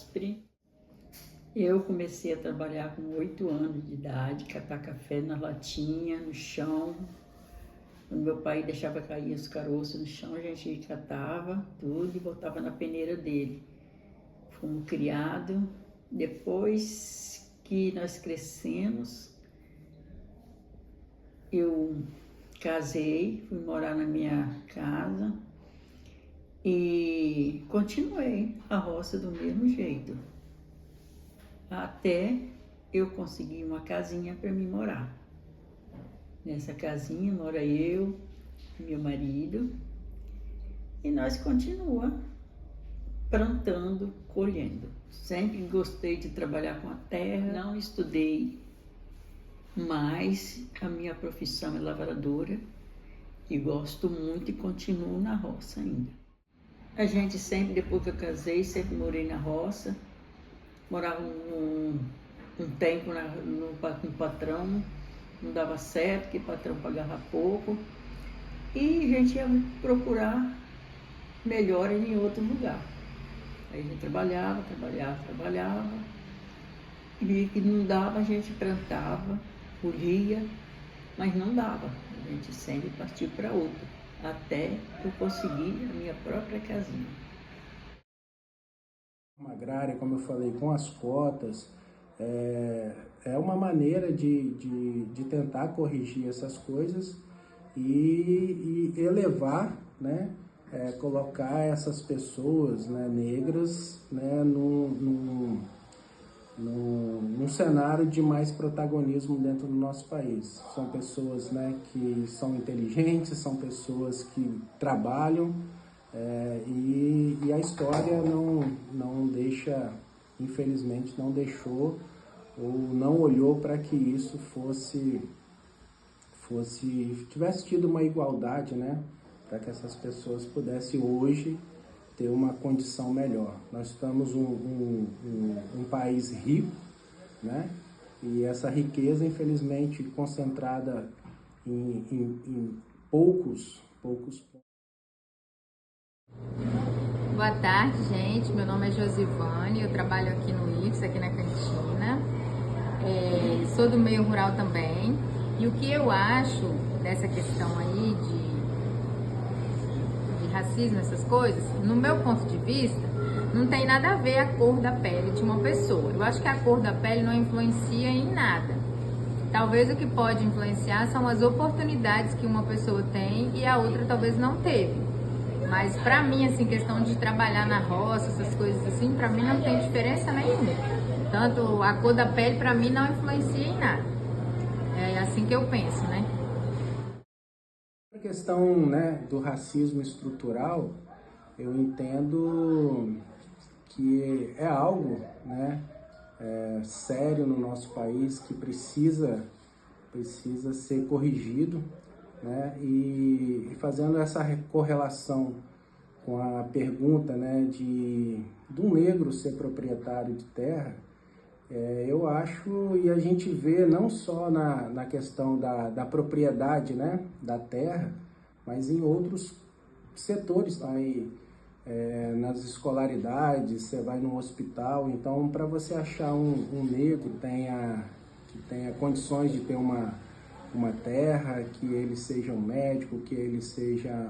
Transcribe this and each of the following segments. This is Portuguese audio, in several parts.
Jaspre. Eu comecei a trabalhar com 8 anos de idade, catar café na latinha, no chão. Quando meu pai deixava cair os caroços no chão, a gente catava tudo e botava na peneira dele. Fomos criados. Depois que nós crescemos, eu casei, fui morar na minha casa e continuei a roça do mesmo jeito. Até eu conseguir uma casinha para mim morar. Nessa casinha mora eu, meu marido, e nós continuamos plantando, colhendo. Sempre gostei de trabalhar com a terra, não estudei, mas a minha profissão é lavradora e gosto muito e continuo na roça ainda. A gente sempre, depois que eu casei, sempre morei na roça. Morava um tempo com o patrão, não dava certo, porque o patrão pagava pouco. E a gente ia procurar melhor em outro lugar. Aí a gente trabalhava. E via que não dava, a gente plantava, colhia, mas não dava. A gente sempre partiu para outro, até eu conseguir a minha própria casinha. Uma agrária, como eu falei, com as cotas, é uma maneira de tentar corrigir essas coisas e elevar, né, colocar essas pessoas, né, negras, né, num cenário de mais protagonismo dentro do nosso país. São pessoas, né, que são inteligentes, são pessoas que trabalham, e a história não deixa, infelizmente, não deixou ou não olhou para que isso tivesse tido uma igualdade, né? Para que essas pessoas pudessem hoje ter uma condição melhor. Nós estamos um país rico, né? E essa riqueza, infelizmente, concentrada em poucos pontos. Boa tarde, gente. Meu nome é Josivane, eu trabalho aqui no IFES, aqui na cantina. Sou do meio rural também. E o que eu acho dessa questão aí de racismo, essas coisas, no meu ponto de vista, não tem nada a ver a cor da pele de uma pessoa. Eu acho que a cor da pele não influencia em nada. Talvez o que pode influenciar são as oportunidades que uma pessoa tem e a outra talvez não teve. Mas pra mim, assim, questão de trabalhar na roça, essas coisas assim, pra mim não tem diferença nenhuma. Tanto a cor da pele, pra mim, não influencia em nada. É assim que eu penso, né? A questão, né, do racismo estrutural, eu entendo que é algo, né, sério no nosso país, que precisa ser corrigido, né, e fazendo essa correlação com a pergunta, né, de um negro ser proprietário de terra, eu acho, e a gente vê não só na questão da propriedade, né, da terra, mas em outros setores, aí, nas escolaridades, você vai no hospital, então para você achar um negro que tenha condições de ter uma terra, que ele seja um médico, que ele seja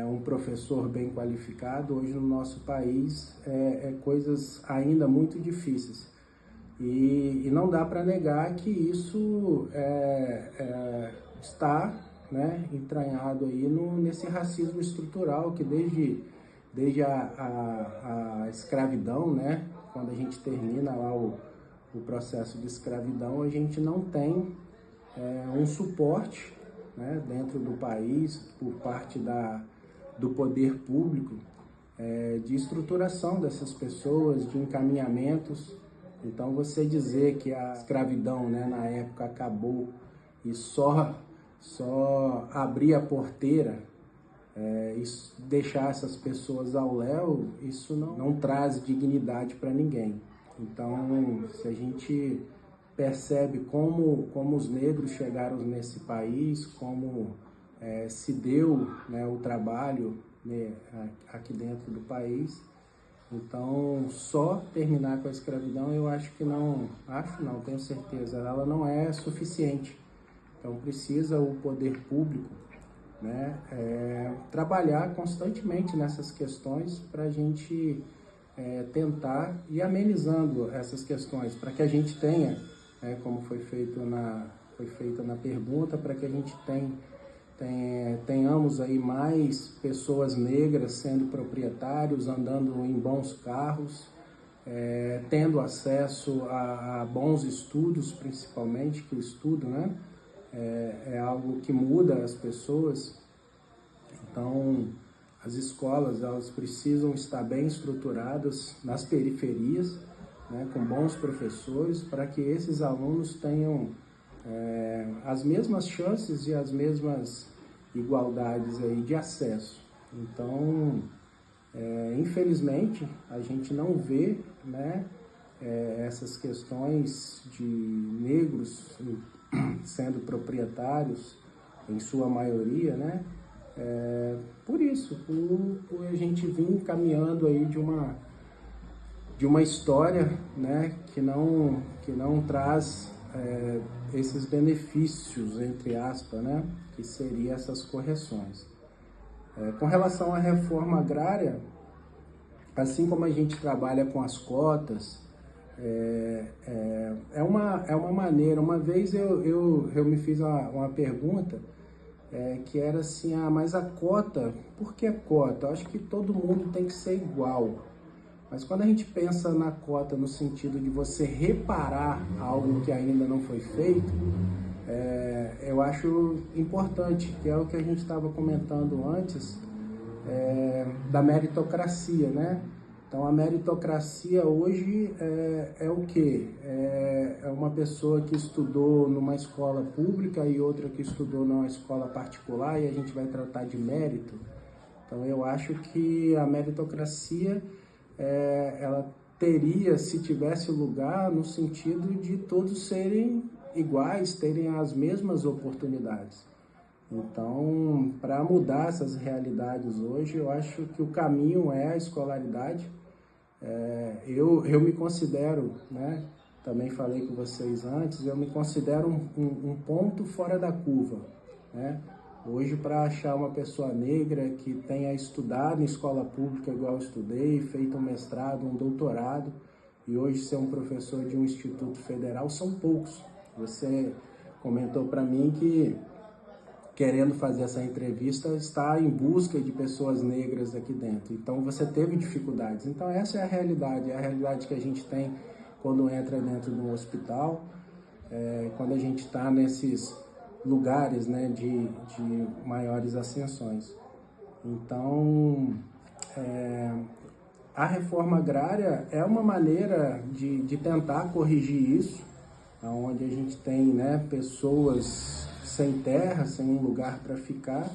um professor bem qualificado, hoje no nosso país coisas ainda muito difíceis. E não dá para negar que isso está, né, entranhado aí nesse racismo estrutural que desde a escravidão, né, quando a gente termina lá o processo de escravidão, a gente não tem um suporte, né, dentro do país, por parte do poder público, de estruturação dessas pessoas, de encaminhamentos. Então, você dizer que a escravidão, né, na época acabou e só abrir a porteira e deixar essas pessoas ao léu, isso não traz dignidade para ninguém. Então, se a gente percebe como os negros chegaram nesse país, como se deu, né, o trabalho, né, aqui dentro do país, Então, só terminar com a escravidão, eu acho que não, tenho certeza, ela não é suficiente. Então, precisa o poder público, né, trabalhar constantemente nessas questões para a gente tentar ir amenizando essas questões, para que a gente tenha, como foi feita na pergunta, para que a gente tenhamos aí mais pessoas negras sendo proprietários, andando em bons carros, tendo acesso a bons estudos, principalmente, que o estudo, né, é algo que muda as pessoas. Então, as escolas, elas precisam estar bem estruturadas nas periferias, né, com bons professores, para que esses alunos tenham as mesmas chances e as mesmas igualdades aí de acesso. Então, infelizmente, a gente não vê, né, essas questões de negros sendo proprietários, em sua maioria, né, por isso, por a gente vir caminhando aí de uma história, né, que não traz esses benefícios, entre aspas, né, que seriam essas correções. Com relação à reforma agrária, assim como a gente trabalha com as cotas, é uma maneira. Uma vez eu me fiz uma pergunta, que era assim, mas a cota, por que cota? Eu acho que todo mundo tem que ser igual. Mas quando a gente pensa na cota no sentido de você reparar algo que ainda não foi feito, eu acho importante, que é o que a gente estava comentando antes, da meritocracia, né? Então, a meritocracia hoje é o quê? É uma pessoa que estudou numa escola pública e outra que estudou numa escola particular, e a gente vai tratar de mérito. Então, eu acho que a meritocracia, ela teria, se tivesse lugar, no sentido de todos serem iguais, terem as mesmas oportunidades. Então, para mudar essas realidades hoje, eu acho que o caminho é a escolaridade. Eu me considero, né, também falei com vocês antes, eu me considero um ponto fora da curva, né? Hoje, para achar uma pessoa negra que tenha estudado em escola pública igual eu estudei, feito um mestrado, um doutorado, e hoje ser um professor de um instituto federal, são poucos. Você comentou para mim que, querendo fazer essa entrevista, está em busca de pessoas negras aqui dentro. Então, você teve dificuldades. Então, essa é a realidade que a gente tem quando entra dentro de um hospital, quando a gente está nesses lugares, né, de maiores ascensões. Então, a reforma agrária é uma maneira de tentar corrigir isso, onde a gente tem, né, pessoas sem terra, sem um lugar para ficar,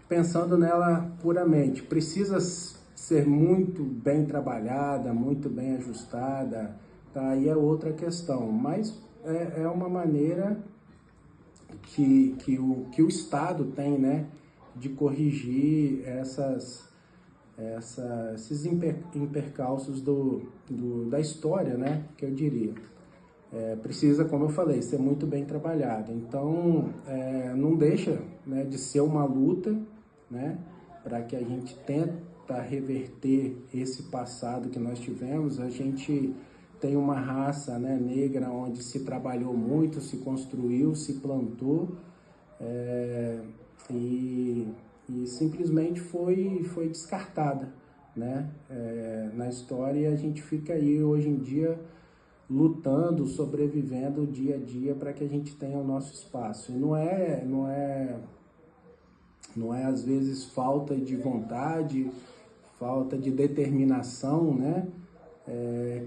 pensando nela puramente. Precisa ser muito bem trabalhada, muito bem ajustada, tá? Aí é outra questão, mas é uma maneira que o Estado tem, né, de corrigir esses impercalços da história, né, que eu diria. Precisa, como eu falei, ser muito bem trabalhado. Então, não deixa, né, de ser uma luta, né, para que a gente tenta reverter esse passado que nós tivemos. A gente tem uma raça, né, negra, onde se trabalhou muito, se construiu, se plantou, e simplesmente foi descartada, né? Na história, a gente fica aí hoje em dia lutando, sobrevivendo dia a dia para que a gente tenha o nosso espaço. E não é às vezes falta de vontade, falta de determinação, né?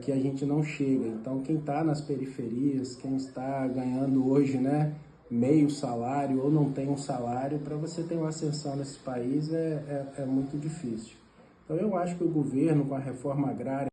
Que a gente não chega. Então, quem está nas periferias, quem está ganhando hoje, né, meio salário ou não tem um salário, para você ter uma ascensão nesse país é muito difícil. Então, eu acho que o governo, com a reforma agrária,